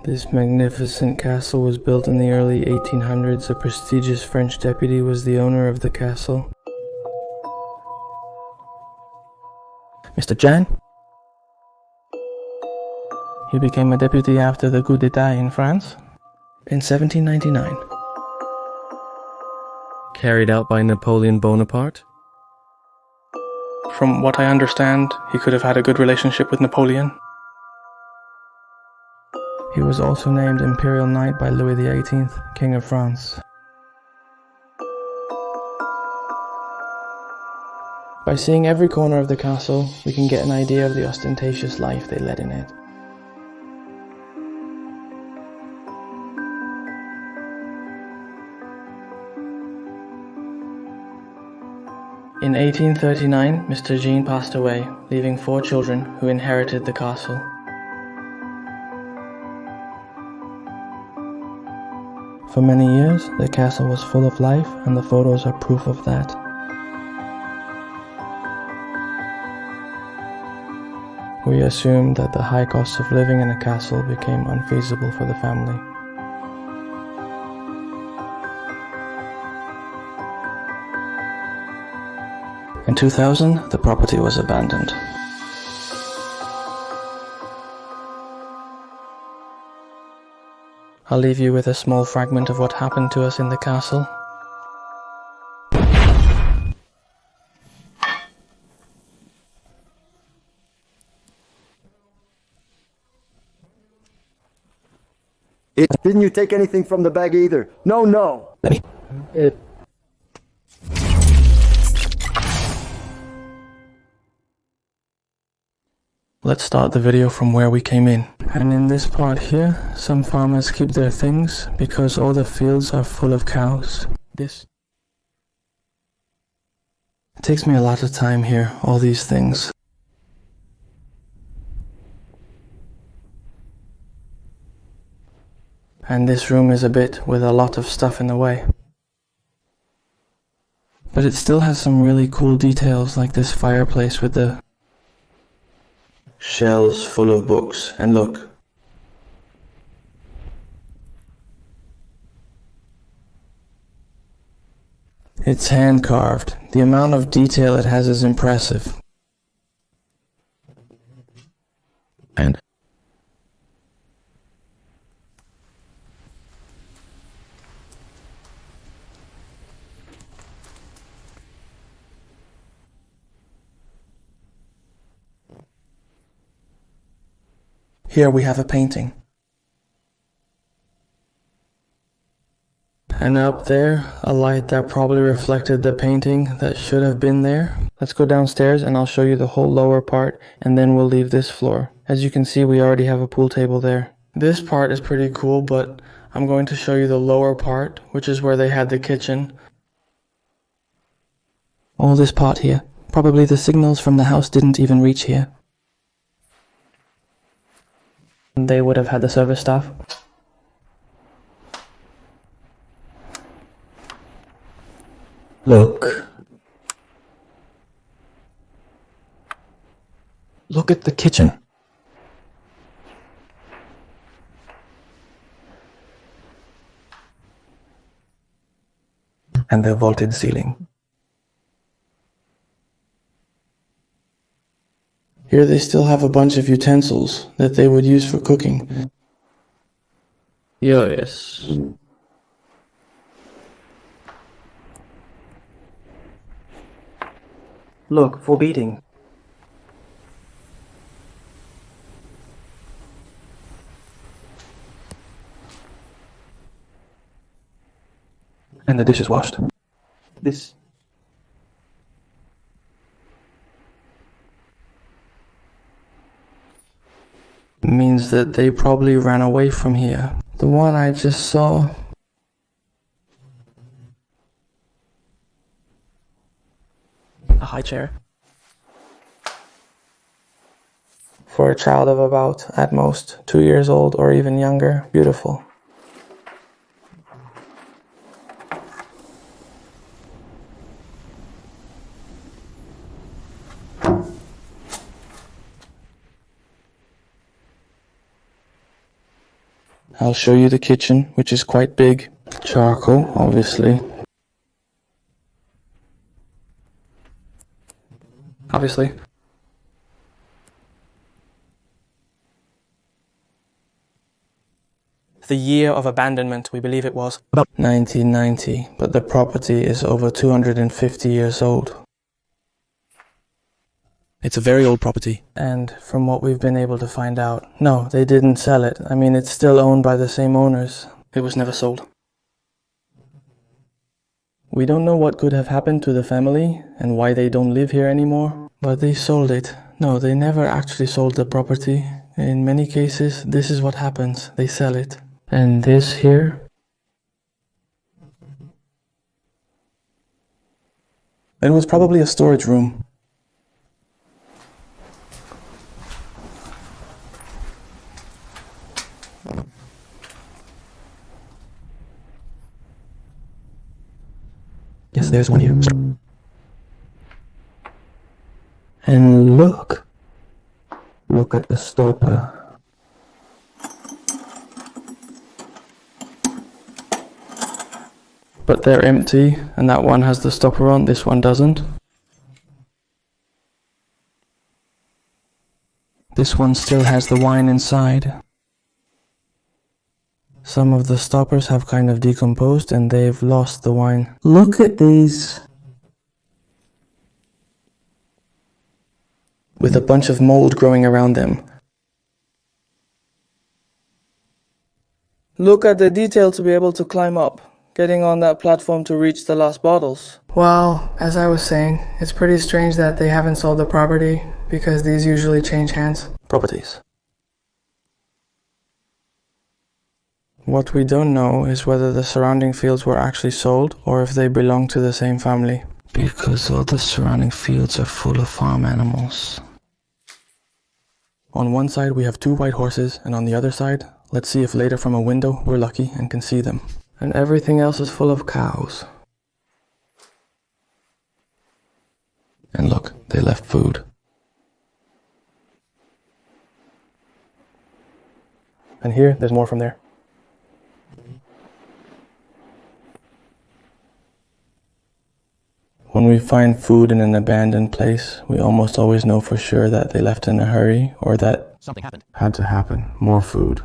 This magnificent castle was built in the early 1800s. A prestigious French deputy was the owner of the castle. Mr. Jan? He became a deputy after the coup d'etat in France in 1799. Carried out by Napoleon Bonaparte. From what I understand, he could have had a good relationship with Napoleon. He was also named Imperial Knight by Louis XVIII, King of France. By seeing every corner of the castle, we can get an idea of the ostentatious life they led in it. In 1839, Mr. Jean passed away, leaving 4 children who inherited the castle. For many years, the castle was full of life, and the photos are proof of that. We assumed that the high cost of living in a castle became unfeasible for the family. In 2000, the property was abandoned. I'll leave you with a small fragment of what happened to us in the castle. Didn't you take anything from the bag either? No. Let me. Let's start the video from where we came in. And in this part here, some farmers keep their things because all the fields are full of cows. It takes me a lot of time here, all these things. And this room is a bit with a lot of stuff in the way. But it still has some really cool details, like this fireplace with the shelves full of books. And look. It's hand carved. The amount of detail it has is impressive. And here we have a painting. And up there, a light that probably reflected the painting that should have been there. Let's go downstairs and I'll show you the whole lower part, and then we'll leave this floor. As you can see, we already have a pool table there. This part is pretty cool, but I'm going to show you the lower part, which is where they had the kitchen. All this part here. Probably the signals from the house didn't even reach here. They would have had the service staff. Look. Look at the kitchen. And the vaulted ceiling. Here they still have a bunch of utensils that they would use for cooking. Yes. Look, for beating. And the dish is washed. This means that they probably ran away from here. The one I just saw. A high chair. For a child of about, at most, 2 years old or even younger. Beautiful. I'll show you the kitchen, which is quite big. Charcoal, obviously. The year of abandonment, we believe it was about 1990, but the property is over 250 years old. It's a very old property. And from what we've been able to find out, no, they didn't sell it. I mean, it's still owned by the same owners. It was never sold. We don't know what could have happened to the family and why they don't live here anymore, but they sold it. No, they never actually sold the property. In many cases, this is what happens. They sell it. And this here? It was probably a storage room. Yes, there's one here. And look at the stopper. But they're empty, and that one has the stopper on, this one doesn't. This one still has the wine inside. Some of the stoppers have kind of decomposed and they've lost the wine. Look at these! With a bunch of mold growing around them. Look at the detail to be able to climb up, getting on that platform to reach the last bottles. Well, as I was saying, it's pretty strange that they haven't sold the property, because these usually change hands. Properties. What we don't know is whether the surrounding fields were actually sold or if they belong to the same family. Because all the surrounding fields are full of farm animals. On one side we have 2 white horses, and on the other side, let's see if later from a window we're lucky and can see them. And everything else is full of cows. And look, they left food. And here, there's more from there. When we find food in an abandoned place, we almost always know for sure that they left in a hurry or that something happened. Had to happen. More food.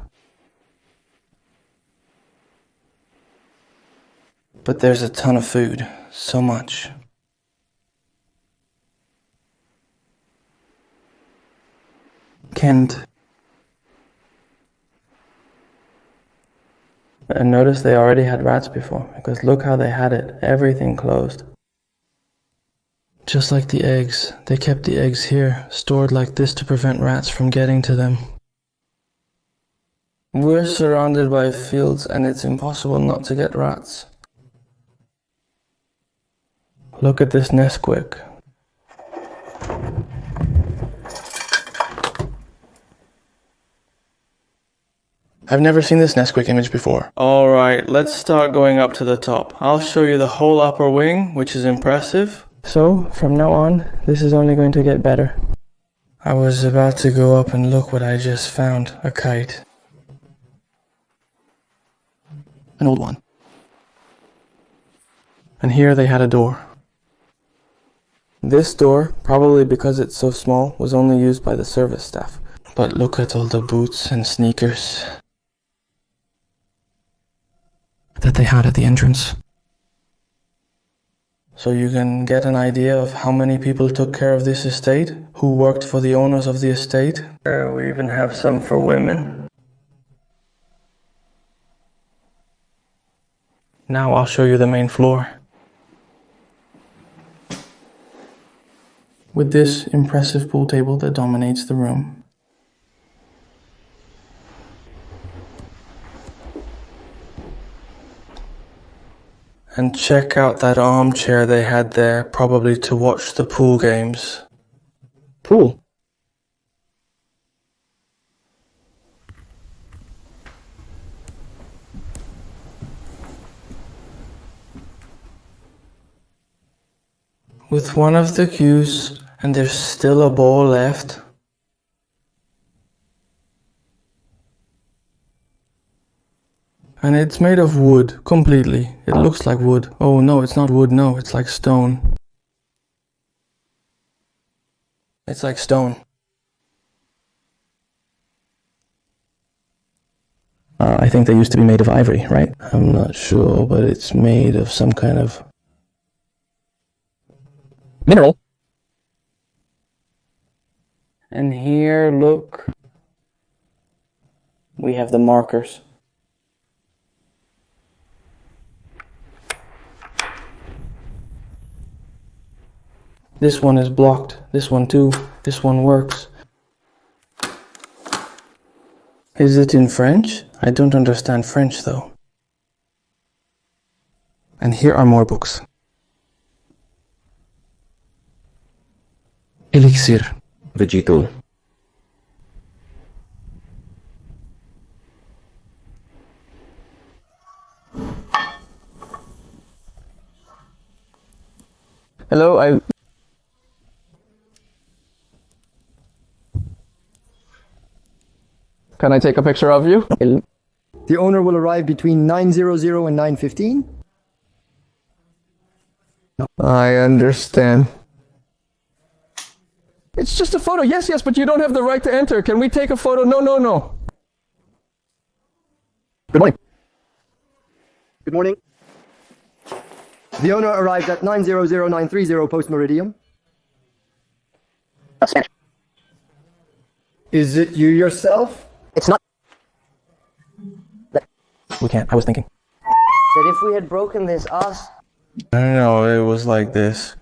But there's a ton of food. So much. Kent. And notice they already had rats before, because look how they had it. Everything closed. Just like the eggs, they kept the eggs here, stored like this to prevent rats from getting to them. We're surrounded by fields and it's impossible not to get rats. Look at this Nesquik. I've never seen this Nesquik image before. Alright, let's start going up to the top. I'll show you the whole upper wing, which is impressive. So, from now on, this is only going to get better. I was about to go up and look what I just found. A kite. An old one. And here they had a door. This door, probably because it's so small, was only used by the service staff. But look at all the boots and sneakers That they had at the entrance. So you can get an idea of how many people took care of this estate, who worked for the owners of the estate. We even have some for women. Now I'll show you the main floor. With this impressive pool table that dominates the room. And check out that armchair they had there, probably to watch the pool games. Pool. With one of the cues, and there's still a ball left. And it's made of wood, completely. It looks like wood. Oh no, it's not wood, no, it's like stone. It's like stone. I think they used to be made of ivory, right? I'm not sure, but it's made of some kind of mineral. And here, look, we have the markers. This one is blocked, this one too, this one works. Is it in French? I don't understand French though. And here are more books. Elixir Vegetal. Hello, Can I take a picture of you? The owner will arrive between 9:00 and 9:15. I understand. It's just a photo. Yes, yes, but you don't have the right to enter. Can we take a photo? No, no, no. Good morning. Good morning. The owner arrived at 9:00-9:30 post meridium. Is it you yourself? It's not We can't. I was thinking. that if we had broken this us. I don't know, it was like this.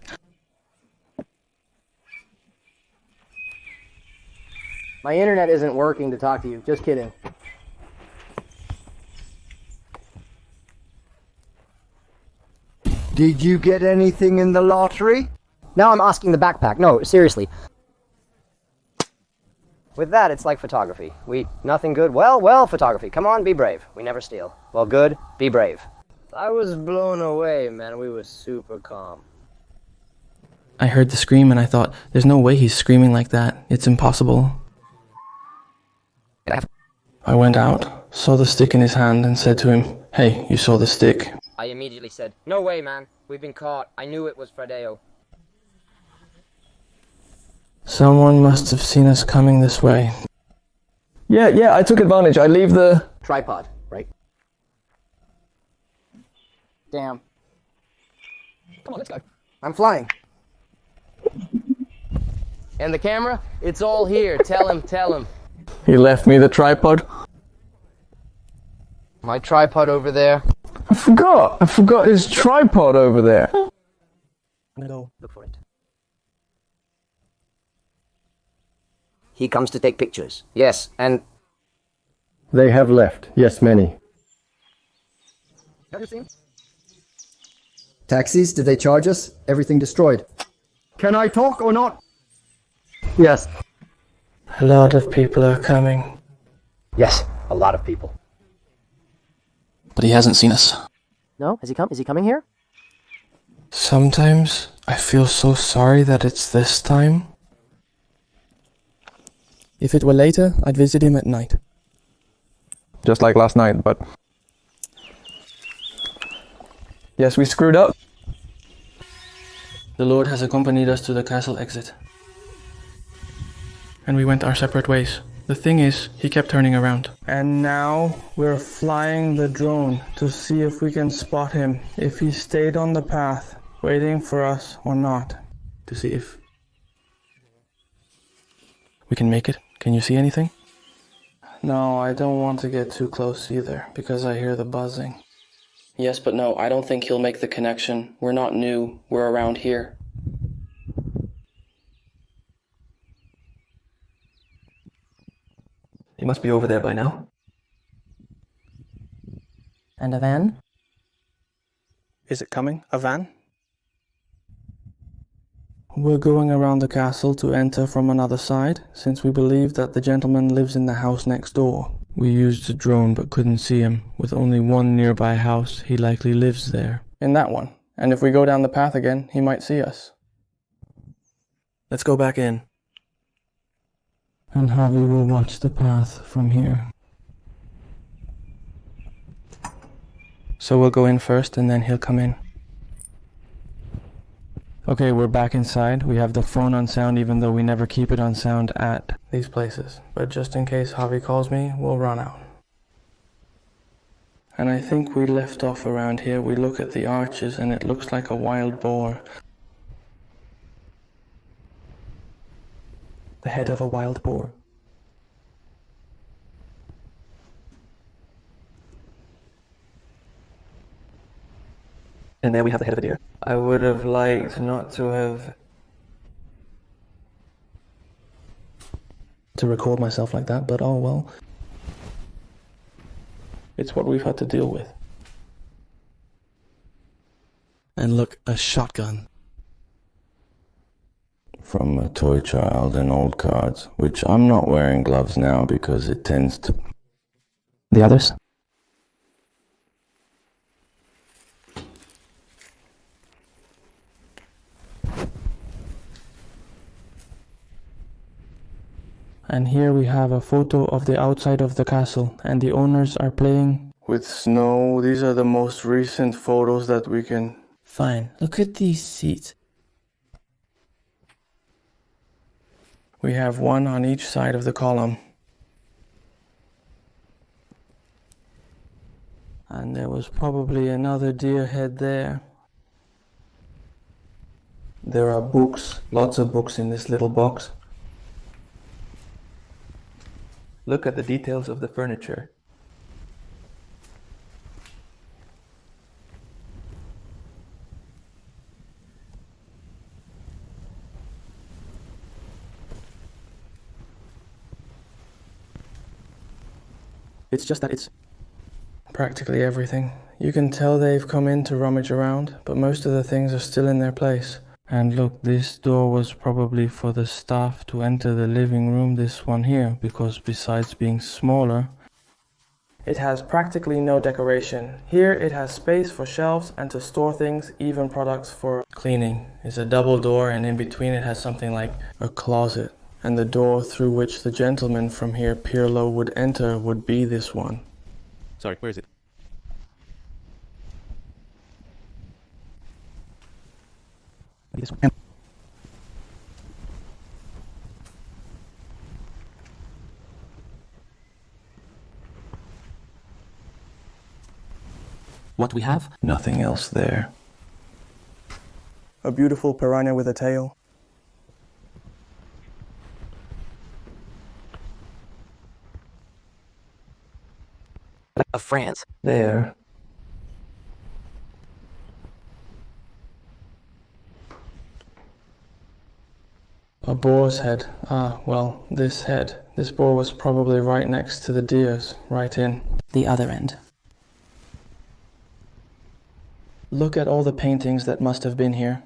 My internet isn't working to talk to you. Just kidding. Did you get anything in the lottery? Now I'm asking the backpack. No, seriously. With that, it's like photography. Nothing good. Well, photography. Come on, be brave. We never steal. Well, good, be brave. I was blown away, man. We were super calm. I heard the scream and I thought, there's no way he's screaming like that. It's impossible. I went out, saw the stick in his hand and said to him, "Hey, you saw the stick." I immediately said, "No way, man. We've been caught. I knew it was Fredeo." Someone must have seen us coming this way. Yeah, I took advantage. I leave the... Tripod, right? Damn. Come on, let's go. I'm flying. And the camera? It's all here. Tell him. He left me the tripod. My tripod over there. I forgot his tripod over there. I'm gonna go look for it. He comes to take pictures. Yes, and... They have left. Yes, many. Have you seen? Taxis, did they charge us? Everything destroyed. Can I talk or not? Yes. A lot of people are coming. Yes, a lot of people. But he hasn't seen us. No? Has he come? Is he coming here? Sometimes I feel so sorry that it's this time. If it were later, I'd visit him at night. Just like last night, but... Yes, we screwed up. The Lord has accompanied us to the castle exit. And we went our separate ways. The thing is, he kept turning around. And now we're flying the drone to see if we can spot him, if he stayed on the path, waiting for us or not. To see if we can make it. Can you see anything? No, I don't want to get too close either, because I hear the buzzing. Yes, but no, I don't think he'll make the connection. We're not new, we're around here. He must be over there by now. And a van? Is it coming? A van? We're going around the castle to enter from another side, since we believe that the gentleman lives in the house next door. We used the drone but couldn't see him. With only one nearby house, he likely lives there. In that one. And if we go down the path again, he might see us. Let's go back in. And Harvey will watch the path from here. So we'll go in first and then he'll come in. Okay, we're back inside. We have the phone on sound even though we never keep it on sound at these places. But just in case Javi calls me, we'll run out. And I think we left off around here. We look at the arches and it looks like a wild boar. The head of a wild boar. And there we have the head of a deer. I would have liked not to have to record myself like that, but oh well. It's what we've had to deal with. And look, a shotgun. From a toy child and old cards, which I'm not wearing gloves now because it tends to... The others? And here we have a photo of the outside of the castle, and the owners are playing with snow. These are the most recent photos that we can... Fine, look at these seats. We have one on each side of the column. And there was probably another deer head there. There are books, lots of books in this little box. Look at the details of the furniture. It's just that it's practically everything. You can tell they've come in to rummage around, but most of the things are still in their place. And look, this door was probably for the staff to enter the living room, this one here, because besides being smaller, it has practically no decoration. Here it has space for shelves and to store things, even products for cleaning. It's a double door and in between it has something like a closet. And the door through which the gentleman from here, Pirlo, would enter would be this one. Sorry, where is it? This one. What we have? Nothing else there. A beautiful piranha with a tail. Of France. There. A boar's head. Ah, well, this head. This boar was probably right next to the deer's, right in the other end. Look at all the paintings that must have been here.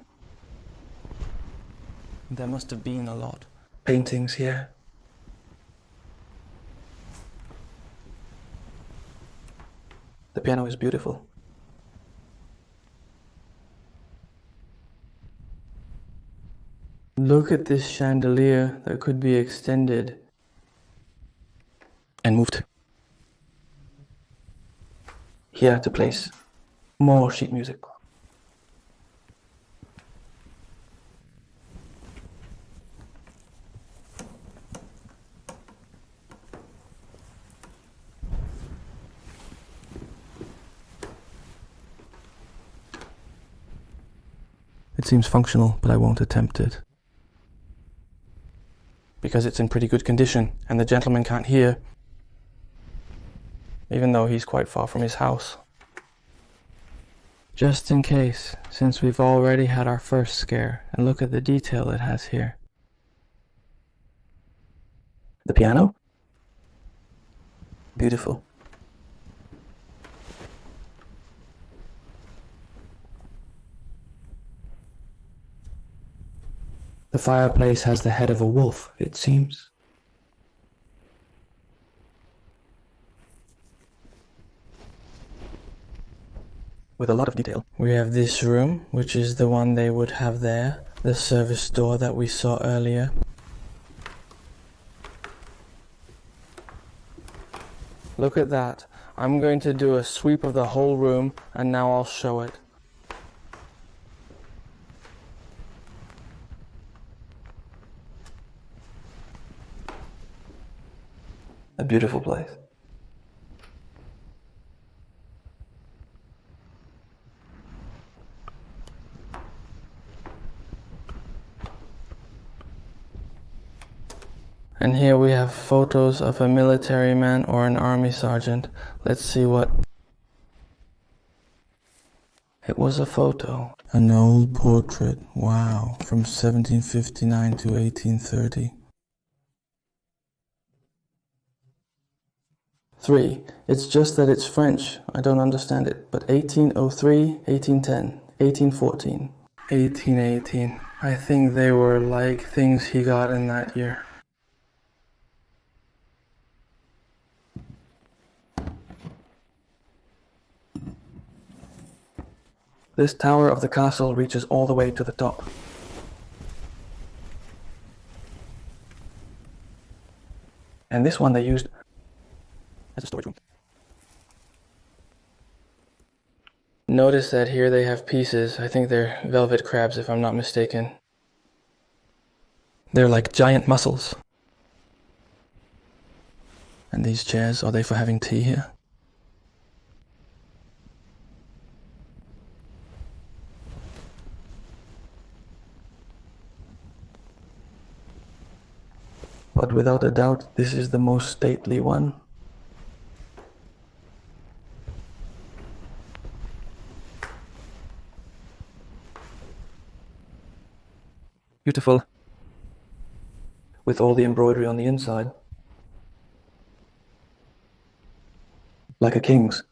There must have been a lot. Paintings here. The piano is beautiful. Look at this chandelier that could be extended And moved here to place more sheet music. It seems functional, but I won't attempt it. Because it's in pretty good condition, and the gentleman can't hear, even though he's quite far from his house. Just in case, since we've already had our first scare, and look at the detail it has here. The piano? Beautiful. The fireplace has the head of a wolf, it seems. With a lot of detail. We have this room, which is the one they would have there, the service door that we saw earlier. Look at that. I'm going to do a sweep of the whole room, and now I'll show it. A beautiful place. And here we have photos of a military man or an army sergeant. Let's see what... It was a photo. An old portrait, wow, from 1759 to 1830. 3. It's just that it's French. I don't understand it. But 1803, 1810, 1814, 1818. I think they were like things he got in that year. This tower of the castle reaches all the way to the top. And this one they used as a storage room. Notice that here they have pieces. I think they're velvet crabs if I'm not mistaken. They're like giant mussels. And these chairs, are they for having tea here? But without a doubt, this is the most stately one. Beautiful. With all the embroidery on the inside. Like a king's.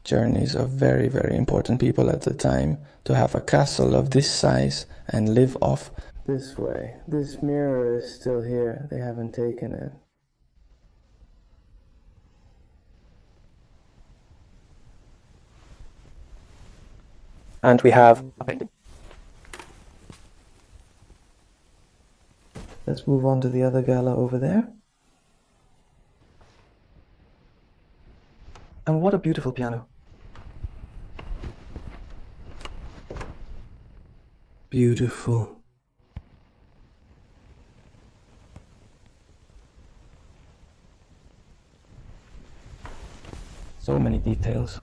Journeys of very, very important people at the time to have a castle of this size and live off this way. This mirror is still here. They haven't taken it. And we have a painting. Let's move on to the other gala over there. And what a beautiful piano. Beautiful. So many details.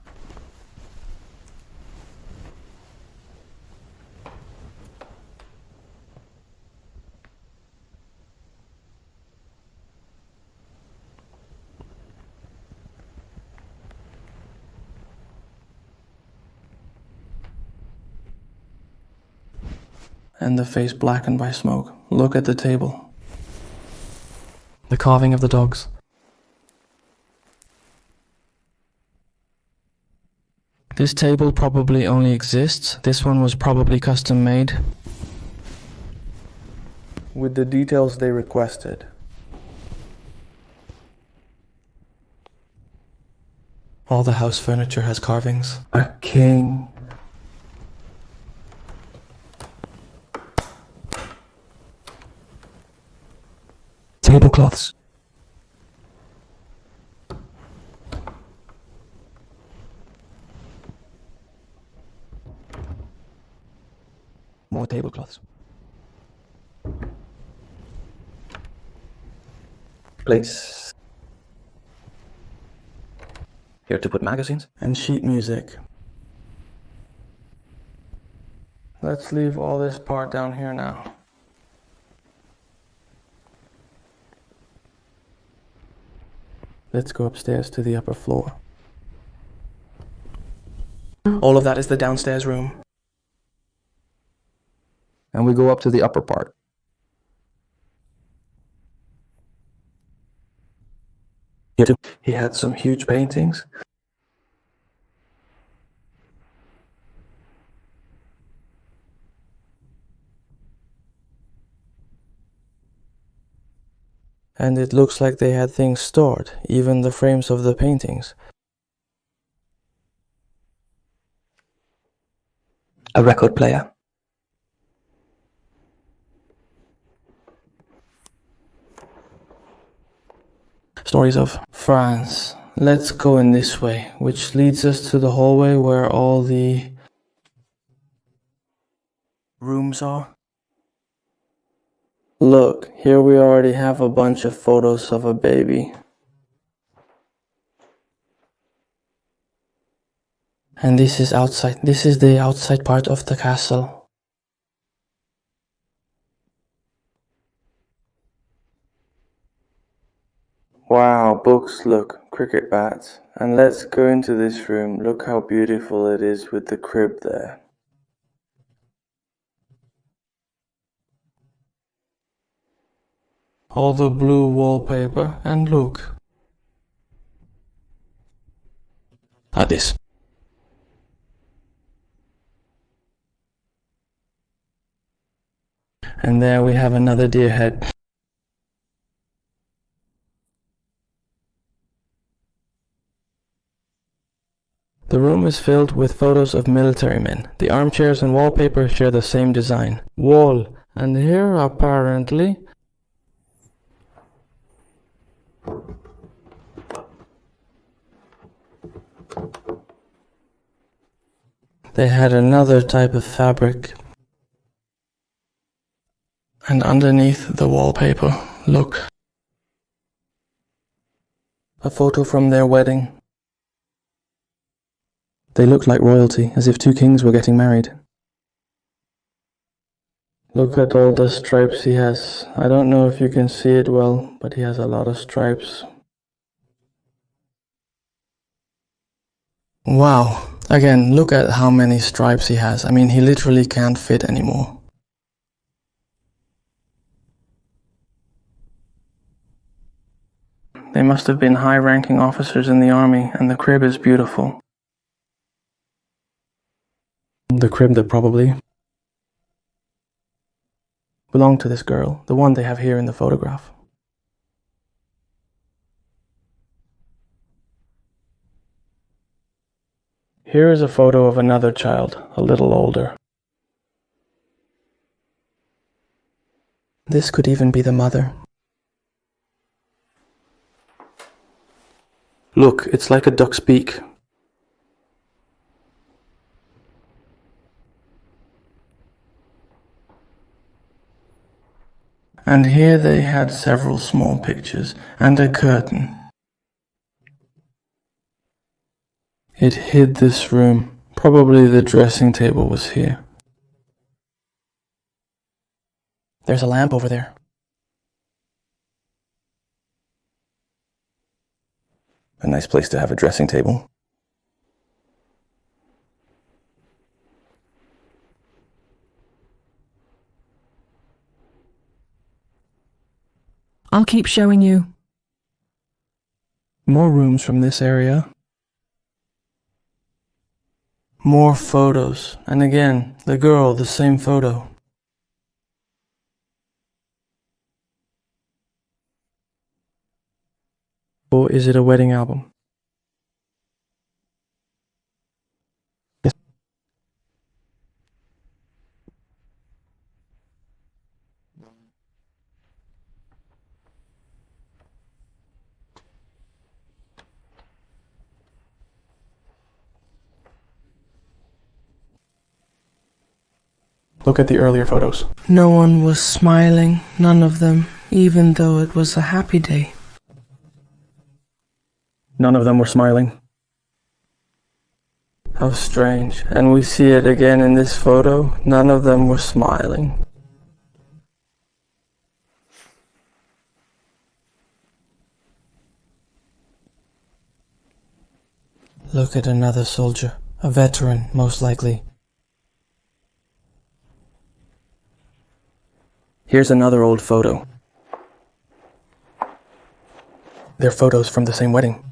And the face blackened by smoke. Look at the table. The carving of the dogs. This table probably only exists. This one was probably custom made. With the details they requested. All the house furniture has carvings. A king. Tablecloths. More tablecloths. Plates. Here to put magazines. And sheet music. Let's leave all this part down here now. Let's go upstairs to the upper floor. All of that is the downstairs room. And we go up to the upper part. Here too. He had some huge paintings. And it looks like they had things stored, even the frames of the paintings. A record player. stories of. France. Let's go in this way, which leads us to the hallway where all the Rooms are. Look, here we already have a bunch of photos of a baby. And this is outside. This is the outside part of the castle. Wow, books, look, cricket bats. And let's go into this room. Look how beautiful it is with the crib there. All the blue wallpaper, and look. At this. And there we have another deer head. The room is filled with photos of military men. The armchairs and wallpaper share the same design. Wall. And here apparently they had another type of fabric. And underneath the wallpaper, look. A photo from their wedding. They look like royalty, as if two kings were getting married. Look at all the stripes he has. I don't know if you can see it well, but he has a lot of stripes. Wow. Again, look at how many stripes he has. I mean, he literally can't fit anymore. They must have been high-ranking officers in the army, and the crib is beautiful. The crib that probably Belonged to this girl, the one they have here in the photograph. Here is a photo of another child, a little older. This could even be the mother. Look, it's like a duck's beak. And here they had several small pictures and a curtain. It hid this room. Probably the dressing table was here. There's a lamp over there. A nice place to have a dressing table. I'll keep showing you. More rooms from this area. More photos. And again, the girl, the same photo. Or is it a wedding album? Yes. Look at the earlier photos. No one was smiling, none of them, even though it was a happy day. None of them were smiling. How strange. And we see it again in this photo. None of them were smiling. Look at another soldier. A veteran, most likely. Here's another old photo. They're photos from the same wedding.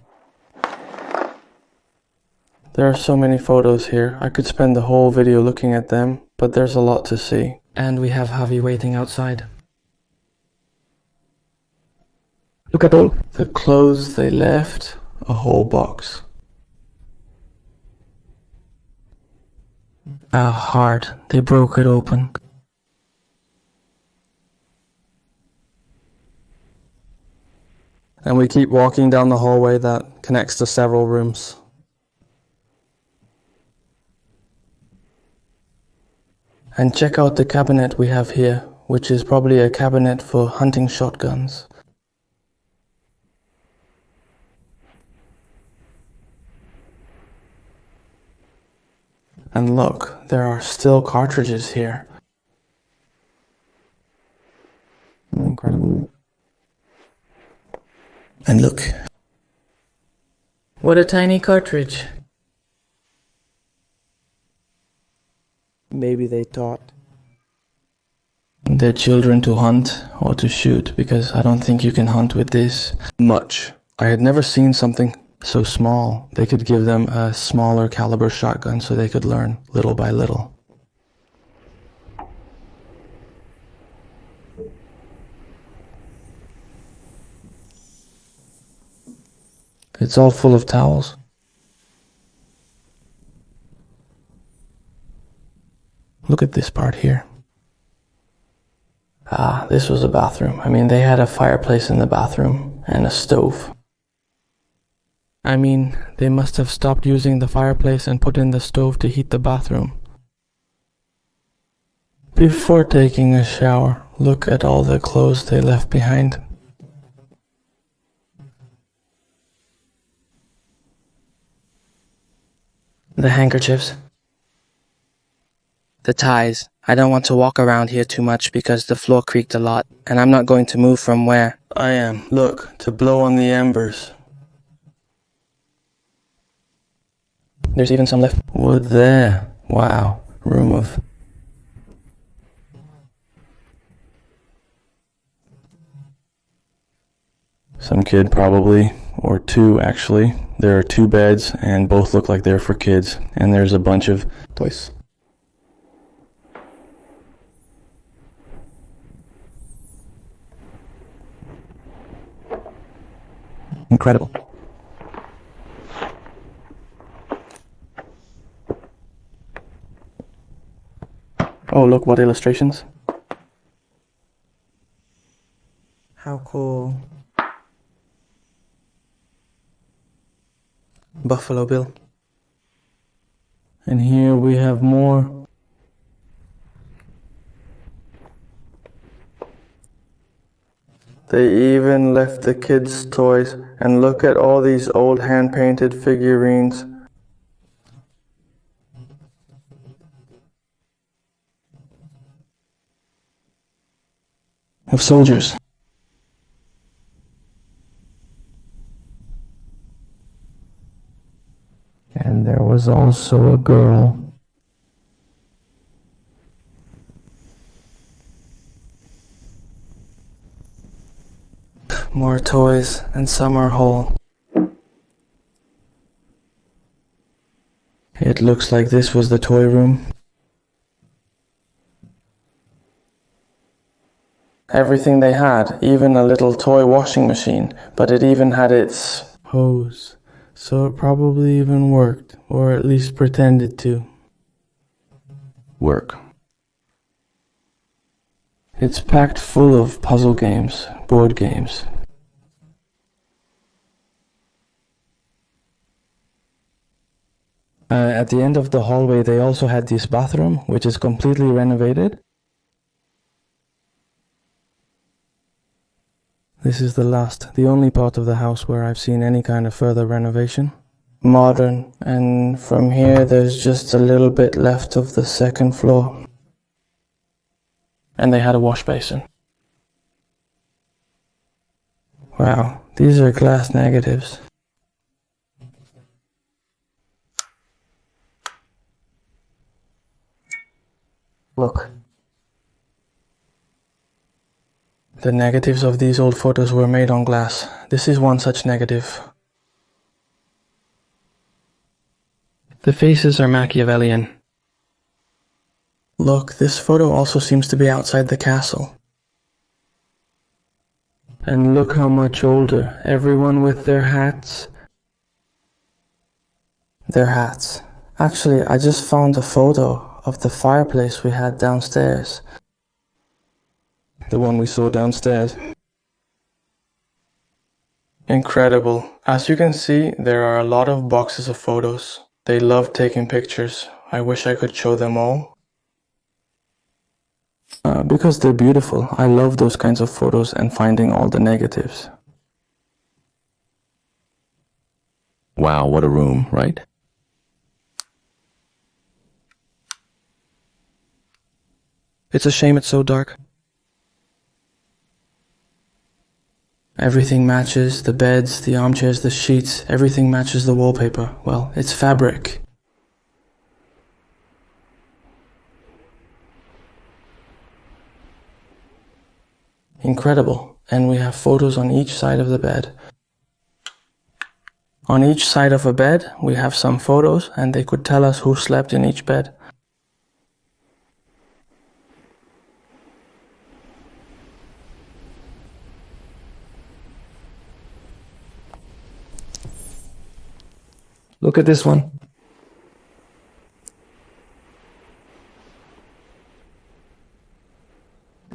There are so many photos here. I could spend the whole video looking at them, but there's a lot to see. And we have Javi waiting outside. Look at all. The clothes they left, a whole box. A heart, they broke it open. And we keep walking down the hallway that connects to several rooms. And check out the cabinet we have here, which is probably a cabinet for hunting shotguns. And look, there are still cartridges here. Incredible. And look, What a tiny cartridge. Maybe they taught their children to hunt or to shoot, because I don't think you can hunt with this much. I had never seen something so small. They could give them a smaller caliber shotgun so they could learn little by little. It's all full of towels. Look at this part here. Ah, this was a bathroom. I mean, they had a fireplace in the bathroom and a stove. I mean, they must have stopped using the fireplace and put in the stove to heat the bathroom. Before taking a shower, look at all the clothes they left behind. The handkerchiefs. The ties. I don't want to walk around here too much because the floor creaked a lot, and I'm not going to move from where. I am. Look, to blow on the embers. There's even some left. Wood there. Wow. Room of... some kid probably, or two actually. There are two beds and both look like they're for kids. And there's a bunch of Toys. incredible. Oh, look, what illustrations. How cool. Buffalo Bill. And here we have more. They even left the kids' toys, and look at all these old hand-painted figurines. Of soldiers. And there was also a girl. More toys, and some are whole. It looks like this was the toy room. Everything they had, even a little toy washing machine, but it even had its hose. So it probably even worked, or at least pretended to work. It's packed full of puzzle games, board games. At the end of the hallway, they also had this bathroom, which is completely renovated. This is the only part of the house where I've seen any kind of further renovation. Modern, and from here there's just a little bit left of the second floor. And they had a wash basin. Wow, these are glass negatives. Look. The negatives of these old photos were made on glass. This is one such negative. The faces are Machiavellian. Look, this photo also seems to be outside the castle. And look how much older. Everyone with their hats. Their hats. Actually, I just found a photo of the fireplace we had downstairs. The one we saw downstairs. Incredible. As you can see, there are a lot of boxes of photos. They love taking pictures. I wish I could show them all. Because they're beautiful. I love those kinds of photos and finding all the negatives. Wow, what a room, right? It's a shame it's so dark. Everything matches, the beds, the armchairs, the sheets, everything matches the wallpaper. Well, it's fabric. Incredible. And we have photos on each side of the bed. On each side of a bed, we have some photos, and they could tell us who slept in each bed. Look at this one.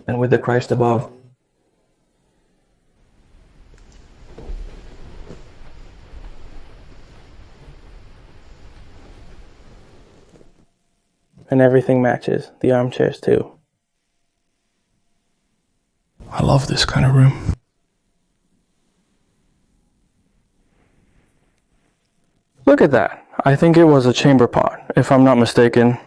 And with the Christ above. And everything matches, the armchairs too. I love this kind of room. Look at that. I think it was a chamber pot, if I'm not mistaken.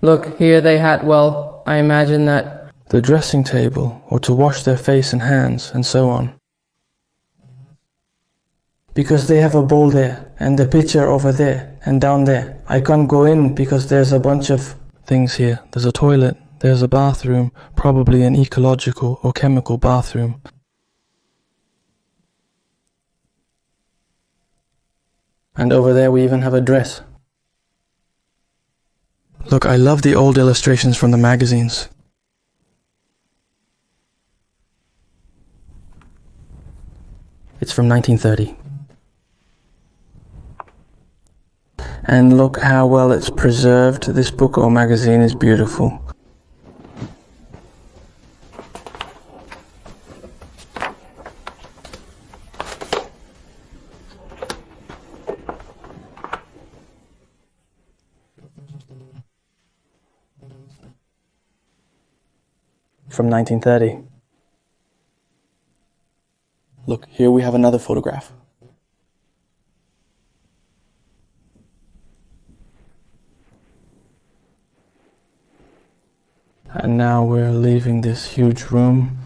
Look, here they had, well, I imagine that The dressing table, or to wash their face and hands, and so on. because they have a bowl there, and the picture over there, and down there. I can't go in because there's a bunch of Things here. There's a toilet, there's a bathroom, probably an ecological or chemical bathroom. And over there we even have a dress. Look, I love the old illustrations from the magazines. It's from 1930. And look how well it's preserved. This book or magazine is beautiful. From 1930. Look, here we have another photograph. And now we're leaving this huge room,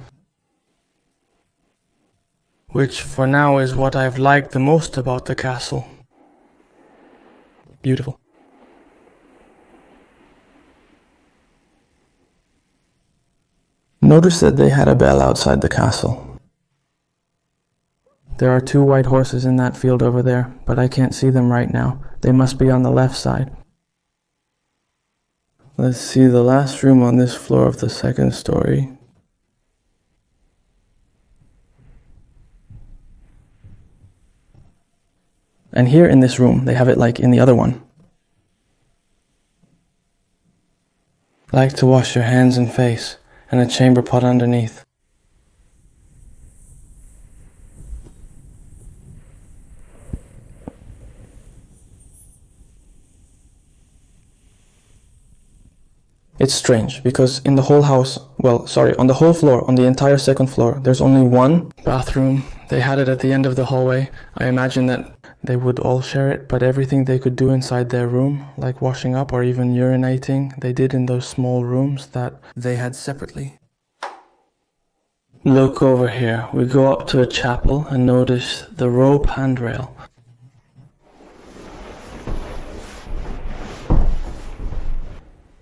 which for now is what I've liked the most about the castle. Beautiful. Notice that they had a bell outside the castle. There are 2 white horses in that field over there, but I can't see them right now. They must be on the left side. Let's see the last room on this floor of the 2nd story. And here in this room, they have it like in the other one. Like to wash your hands and face, and a chamber pot underneath. It's strange, because in the whole house, on the whole floor, on the entire 2nd floor, there's only one Bathroom, they had it at the end of the hallway. I imagine that they would all share it, but everything they could do inside their room, like washing up or even urinating, they did in those small rooms that they had separately. Look over here. We go up to a chapel and notice the rope handrail.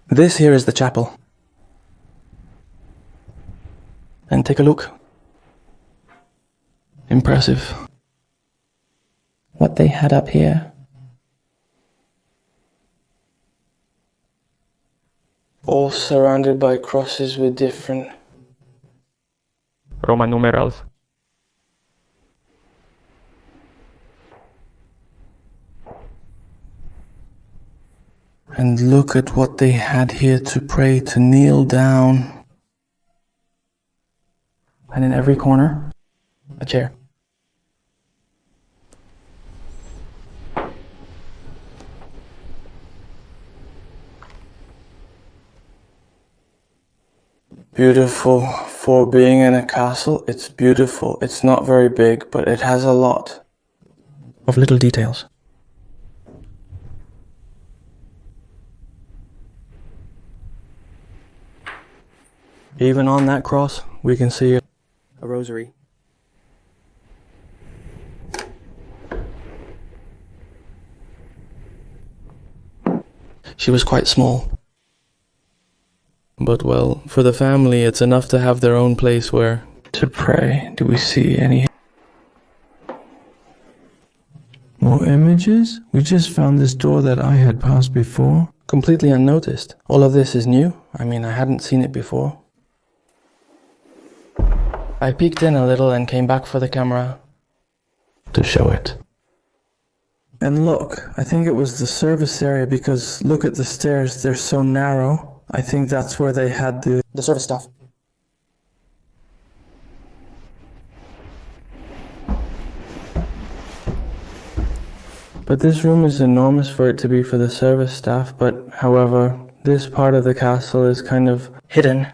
This here is the chapel. And take a look. Impressive. What they had up here. All surrounded by crosses with different Roman numerals. And look at what they had here to pray, to kneel down. And in every corner, a chair. Beautiful for being in a castle. It's beautiful. It's not very big, but it has a lot of little details. Even on that cross, we can see a rosary. She was quite small. But well, for the family, it's enough to have their own place where to pray. Do we see any More images? We just found this door that I had passed before. completely unnoticed? All of this is new. I mean, I hadn't seen it before. I peeked in a little and came back for the camera To show it. And look, I think it was the service area because look at the stairs, they're so narrow. I think that's where they had the service stuff. But this room is enormous for it to be for the service staff, but however, this part of the castle is kind of hidden.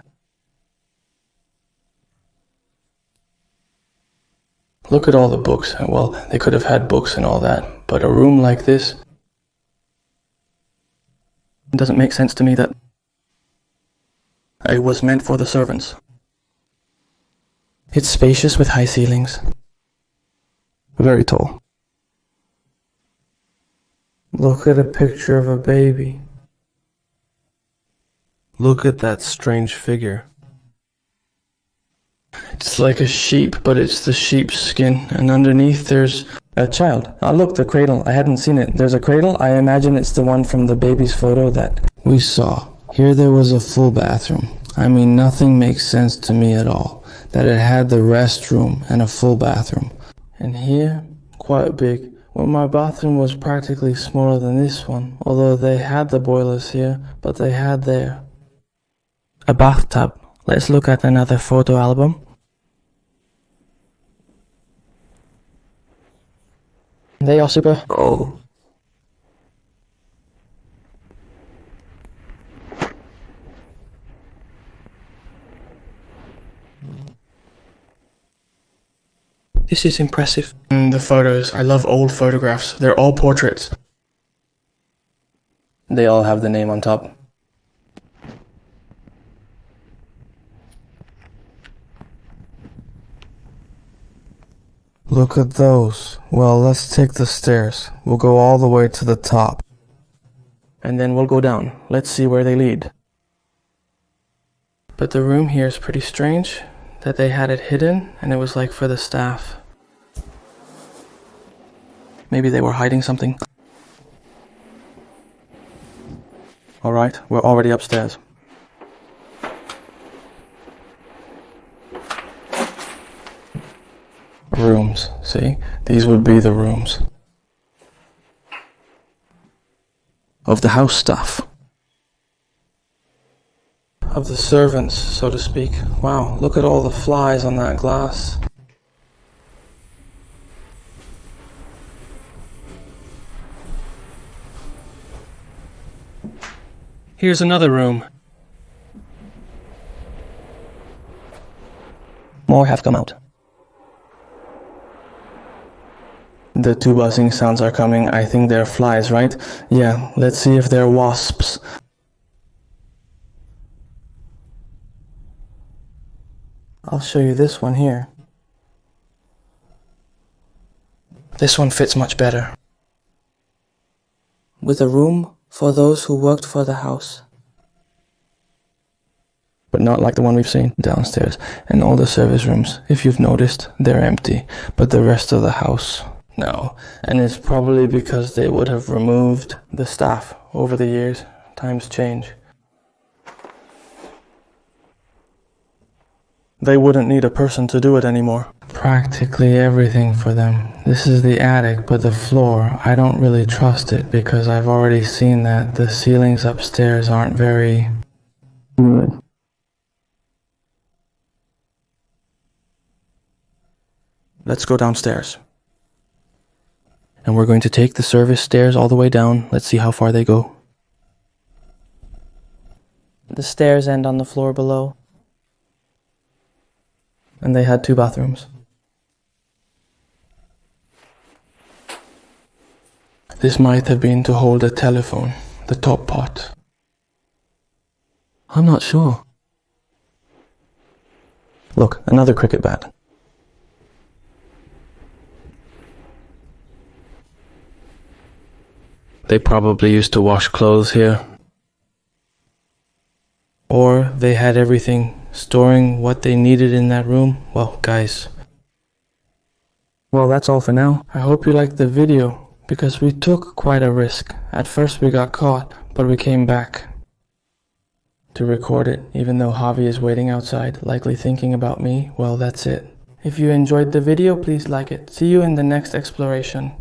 Look at all the books. Well, they could have had books and all that, but a room like this, it doesn't make sense to me that it was meant for the servants. It's spacious with high ceilings. Very tall. Look at a picture of a baby. Look at that strange figure. It's like a sheep, but it's the sheep's skin, and underneath there's a child. Oh look, the cradle. I hadn't seen it. There's a cradle. I imagine it's the one from the baby's photo that we saw. Here there was a full bathroom. I mean, nothing makes sense to me at all. That it had the restroom and a full bathroom. And here, quite big. Well, my bathroom was practically smaller than this one, although they had the boilers here, but they had there a bathtub. Let's look at another photo album. They are super old. This is impressive. The photos, I love old photographs. They're all portraits. They all have the name on top. Look at those. Well, let's take the stairs. We'll go all the way to the top. And then we'll go down. Let's see where they lead. But the room here is pretty strange, that they had it hidden and it was like for the staff. Maybe they were hiding something. Alright, we're already upstairs. Rooms, see? These would be the rooms of the house staff. Of the servants, so to speak. Wow, look at all the flies on that glass. Here's another room. More have come out. The two buzzing sounds are coming. I think they're flies, right? Yeah, let's see if they're wasps. I'll show you this one here. This one fits much better. With a room for those who worked for the house. But not like the one we've seen downstairs. And all the service rooms, if you've noticed, they're empty. But the rest of the house, no. And it's probably because they would have removed the staff over the years. Times change. They wouldn't need a person to do it anymore. Practically everything for them. This is the attic, but the floor, I don't really trust it because I've already seen that the ceilings upstairs aren't very good. Let's go downstairs. And we're going to take the service stairs all the way down. Let's see how far they go. The stairs end on the floor below. And they had 2 bathrooms. This might have been to hold a telephone, the top part. I'm not sure. Look, another cricket bat. They probably used to wash clothes here. Or they had everything, storing what they needed in that room. Well, guys. Well, that's all for now. I hope you liked the video, because we took quite a risk. At first we got caught, but we came back to record it, even though Javi is waiting outside, likely thinking about me. Well, that's it. If you enjoyed the video, please like it. See you in the next exploration.